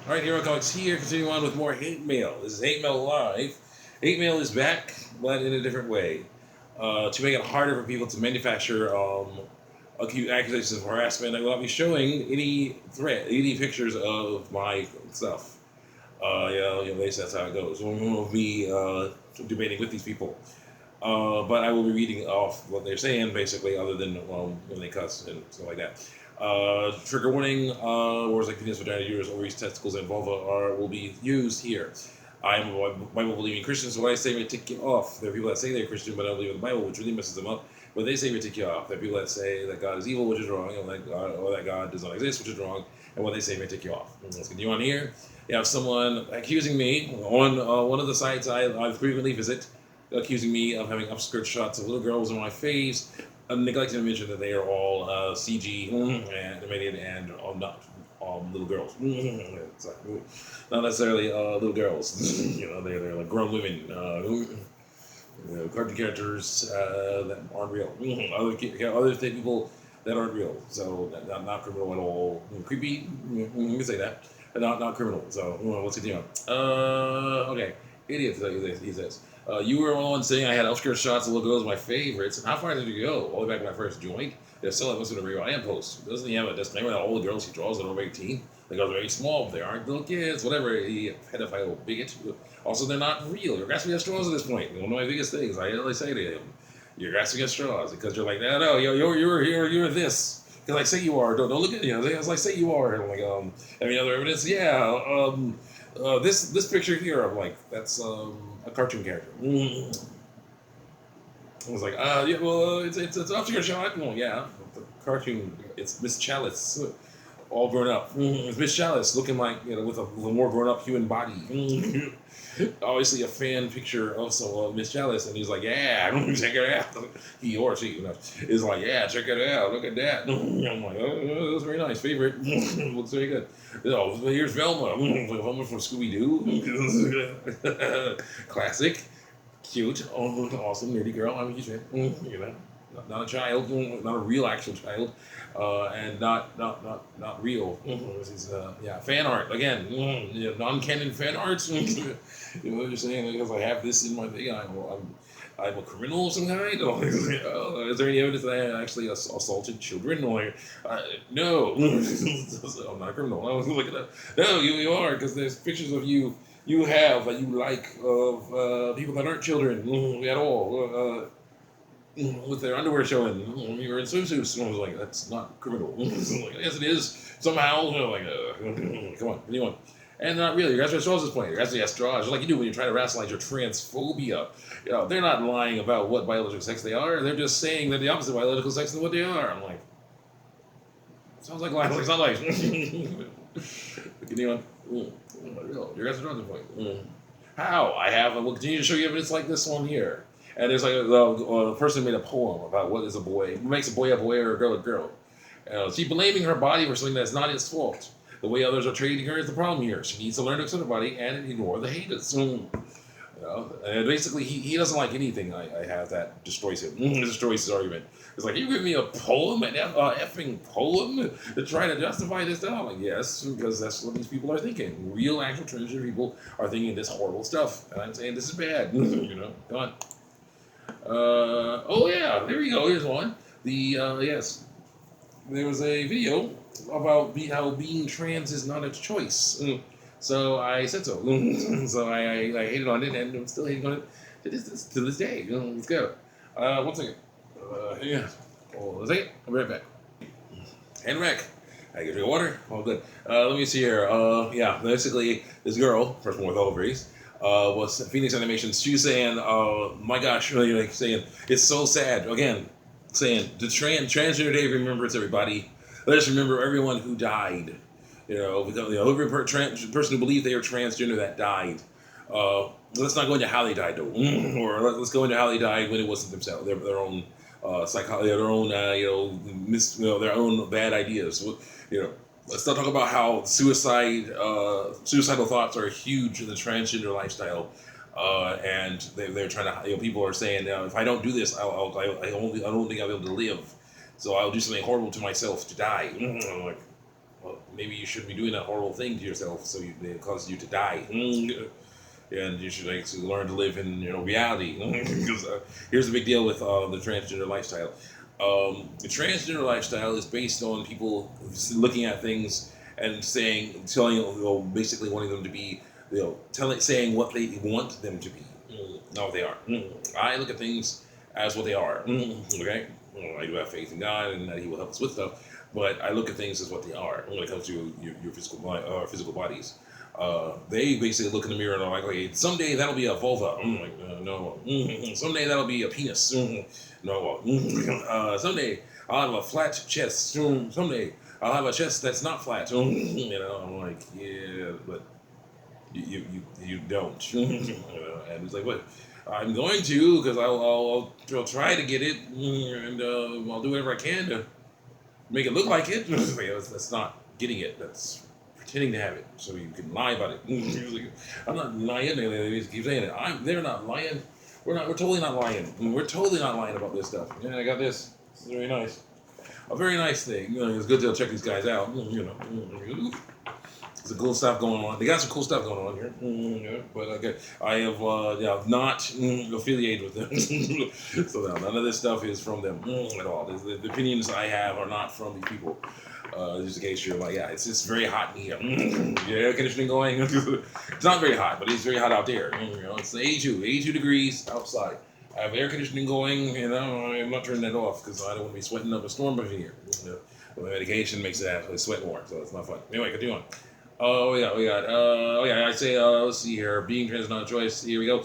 All right, Hero Comics here, continuing on with more hate mail. This is Hate Mail Live. Hate mail is back, but in a different way. To make it harder for people to manufacture accusations of harassment, I will not be showing any pictures of my stuff. They say that's how it goes. We'll be debating with these people. But I will be reading off what they're saying, basically, other than when they cuss and stuff like that. Trigger warning, words like penis, vagina, uterus, ovaries, testicles, and vulva will be used here. I am a Bible-believing Christian, so what I say may tick you off. There are people that say they're Christian, but don't believe in the Bible, which really messes them up. But they say may tick you off. There are people that say that God is evil, which is wrong, or that God does not exist, which is wrong, and what they say may tick you off. Let's continue on here. You have someone accusing me on one of the sites I frequently visit, accusing me of having upskirt shots of little girls on my face. I'm neglecting to mention that they are all CG animated and not little girls. Not necessarily little girls. They're like grown women. Cartoon characters that aren't real. Other people that aren't real. So not criminal at all. Creepy. You can say that. But not criminal. So let's continue on. Okay. Idiots, he says. You were one saying I had upskirt shots of little girls, my favorites. And how far did you go? All the way back when I first joined? If so, that must have been a real ad post. Doesn't he have a disclaimer that all the girls he draws are over 18? The girls are very small, but they aren't little kids, whatever. He pedophile bigot. Also, they're not real. You're grasping at straws at this point. One of my biggest things I always say to him. You're grasping at straws because you're like, no, you're this. Because I say you are. Don't look at as I say you are. And I'm like, any other evidence? Yeah. This picture here, I'm like, that's a cartoon character. I was like, it's an upskirt shot. Well, yeah, the cartoon. It's Miss Chalice, all grown up. It's Miss Chalice looking like with a more grown up human body. Obviously, a fan picture of Miss Chalice, and he's like, yeah, check it out. He or she, is like, yeah, check it out. Look at that. I'm like, oh, that's very nice. Favorite. Looks very good. Here's Velma. Velma from Scooby Doo. Classic. Cute, awesome, nerdy girl. I mean, he's not a child, not a real actual child, and not real. This is fan art again. Non-canon fan arts. You know what you're saying? Because I have this in my thing, I'm a criminal of some kind. Is there any evidence that I actually assaulted children? No, I'm not a criminal. I was looking up. No, you are, because there's pictures of you. You have that you like of people that aren't children at all, with their underwear showing. You're in swimsuits, and I was like, "That's not criminal." Like, yes, it is somehow. Come on, anyone? And not really. You're asking straws at this point. You're asking straws, just like you do when you try to rationalize your transphobia. They're not lying about what biological sex they are. They're just saying they're the opposite of biological sex than what they are. I'm like, sounds like lies. It's not lies. Anyone? You're asking straws at this point. How? I will continue to show you evidence like this one here. And there's like a person made a poem about what is a boy, what makes a boy or a girl a girl. She's blaming her body for something that's not its fault. The way others are treating her is the problem here. She needs to learn to accept her body and ignore the haters. And basically, he doesn't like anything I have that destroys him. Destroys his argument. It's like, you give me a poem, an effing poem, to try to justify this stuff? I'm like, yes, because that's what these people are thinking. Real, actual, transgender people are thinking this horrible stuff. And I'm saying this is bad. Come on. Oh yeah, there we go. Here's one. Yes, there was a video about how being trans is not a choice. So I said so. So I hated on it, and I'm still hating on it to this day. Let's go. 1 second. Yeah. Hold on a second. I'll be right back. And wreck. I get your water. All good. Let me see here. Basically, this girl, first one with ovaries, was Phoenix Animations. She was saying, my gosh, really, saying, it's so sad. Again, saying, the Transgender Day remembers everybody. Let us remember everyone who died. Every person who believed they were transgender that died. Let's not go into how they died, though. Or let's go into how they died when it wasn't themselves, their own psychology, their own, their own bad ideas. Let's not talk about how suicidal thoughts are huge in the transgender lifestyle, and they're trying to. People are saying, if I don't do this, I don't think I'll be able to live. So I'll do something horrible to myself to die. I'm like, well, maybe you shouldn't be doing that horrible thing to yourself, so it causes you to die. And you should actually learn to live in reality. Because here's the big deal with the transgender lifestyle. The transgender lifestyle is based on people looking at things and basically wanting them to be, saying what they want them to be, not what they are. I look at things as what they are. Okay, I do have faith in God and that He will help us with stuff, but I look at things as what they are when it comes to your physical bodies. They basically look in the mirror and are like, okay, someday that'll be a vulva. Like, no. Someday that'll be a penis. No. Someday I'll have a flat chest. Someday I'll have a chest that's not flat. I'm like, yeah, but you don't. And it's like, what? I'm going to, because I'll try to get it, and I'll do whatever I can to make it look like it. That's not getting it. That's pretending to have it, so you can lie about it. I'm not lying. They keep saying it. They're not lying. We're totally not lying. We're totally not lying about this stuff. Yeah, I got this. It's very nice. A very nice thing. It's good to check these guys out. There's cool stuff going on. They got some cool stuff going on here. But I have not affiliated with them. So none of this stuff is from them at all. The opinions I have are not from these people. Just in case you're like, yeah, it's just very hot in here. Your air conditioning going? It's not very hot, but it's very hot out there. It's 82 degrees outside. I have air conditioning going, I'm not turning that off because I don't want to be sweating up a storm over here. The medication makes it actually sweat more, so it's not fun. Anyway, continue on. I say, let's see here, being trans is not a choice. Here we go.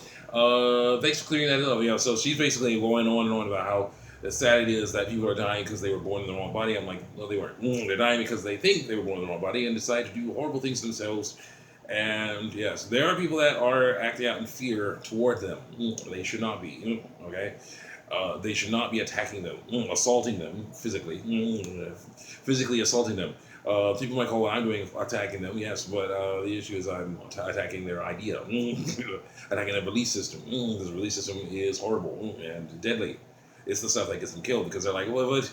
Thanks for clearing that up. So she's basically going on and on about how sad it is that people are dying because they were born in the wrong body. I'm like, no, they weren't. They're dying because they think they were born in the wrong body and decide to do horrible things to themselves. And yes, there are people that are acting out in fear toward them. They should not be. Okay. They should not be attacking them, assaulting them physically, physically assaulting them. People might call what I'm doing attacking them, yes, but the issue is I'm attacking their idea, attacking their belief system. This belief system is horrible and deadly. It's the stuff that gets them killed because they're like, well, but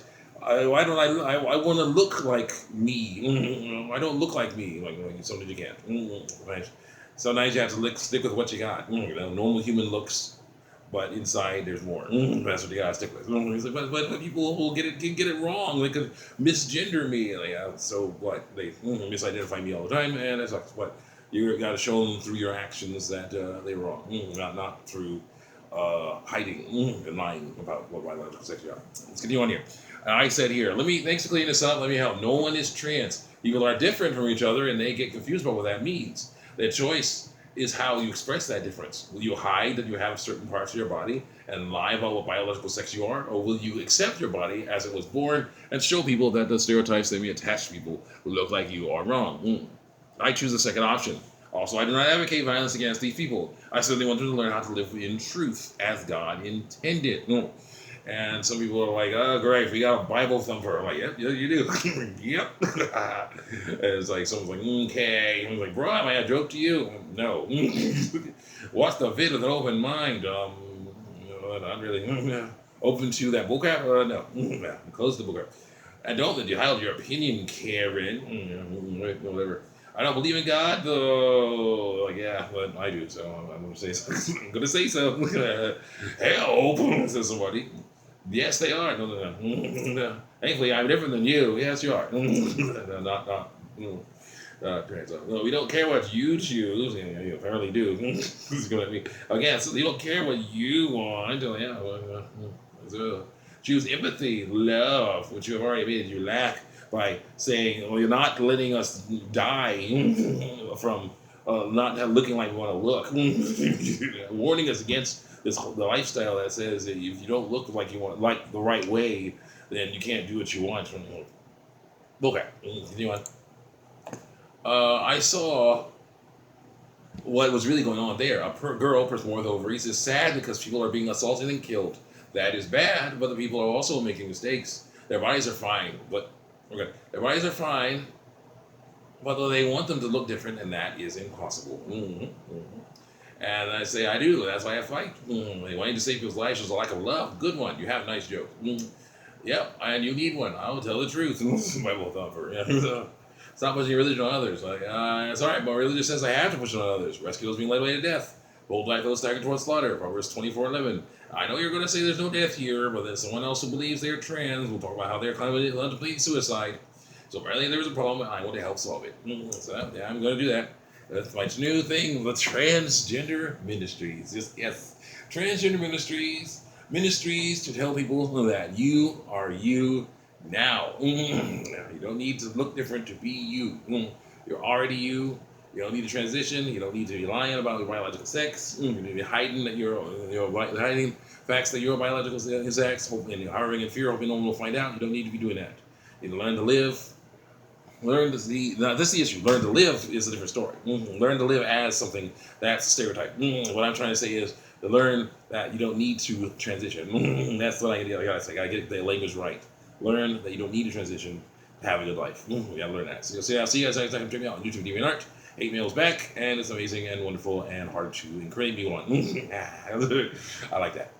why don't I want to look like me. I don't look like me. Like sometimes you can't. Right? Sometimes you have to stick with what you got. Normal human looks. But inside, there's more. That's what you gotta stick with. But people will get it wrong. They could misgender me. So what? They misidentify me all the time, and that's what you gotta show them through your actions that they were wrong, not through hiding and lying about what biological sex you are. Let's continue on here. I said here, thanks for cleaning this up. Let me help. No one is trans. People are different from each other, and they get confused about what that means. Their choice is how you express that difference. Will you hide that you have certain parts of your body and lie about what biological sex you are? Or will you accept your body as it was born and show people that the stereotypes that we attach to people who look like you are wrong? I choose the second option. Also, I do not advocate violence against these people. I simply want them to learn how to live in truth as God intended. And some people are like, oh, great, we got a Bible thumper. I'm like, yep, you do. Yep. And it's like, someone's like, okay. I'm like, bro, am I a joke to you? No. Watch the vid with an open mind. Not really open to that vocab. No. Close the vocab. And don't let you hide your opinion, Karen. Whatever. I don't believe in God, though. Like, yeah, but I do, so I'm going to say so. I'm going to say so. Help, says somebody. Yes, they are. No. Thankfully, I'm different than you. Yes, you are. Not. No, we don't care what you choose. You apparently do. Again, so you don't care what you want. So choose empathy, love, which you have already admitted you lack by saying, well, you're not letting us die from not looking like we want to look. Warning us against the lifestyle that says that if you don't look like you want, like the right way, then you can't do what you want. Okay, continue on. I saw what was really going on there. A girl, person with ovaries, is sad because people are being assaulted and killed. That is bad, but the people are also making mistakes. Their bodies are fine, but their bodies are fine, but they want them to look different, and that is impossible. And I say, I do. That's why I fight. They want you to save people's lives. There's a lack of love. Good one. You have a nice joke. Yep, and you need one. I will tell the truth. Bible thumper. Stop pushing your religion on others. Like, it's all right, but religion says I have to push it on others. Rescue those being led away to death. Bold like those staggered towards slaughter. Proverbs 24:11. I know you're going to say there's no death here, but there's someone else who believes they're trans. We'll talk about how they're contemplating suicide. So apparently there's a problem, and I want to help solve it. So yeah, I'm going to do that. That's my new thing, the Transgender Ministries. Yes, Transgender Ministries. Ministries to tell people that you are you now. You don't need to look different to be you. You're already you. You don't need to transition. You don't need to be lying about your biological sex. You need to be hiding that you're hiding facts that you're a biological sex, and you're harboring in fear, hoping no one will find out. You don't need to be doing that. You need to learn to live. Learn to see. Now, this is the issue. Learn to live is a different story. Learn to live as something that's a stereotype. What I'm trying to say is to learn that you don't need to transition. That's what I gotta say. I gotta get the language right. Learn that you don't need to transition to have a good life. We gotta learn that. So I'll see you guys next time. Check me out on YouTube, DeviantArt. 8 Mail's back, and it's amazing and wonderful and hard to encourage me on. I like that.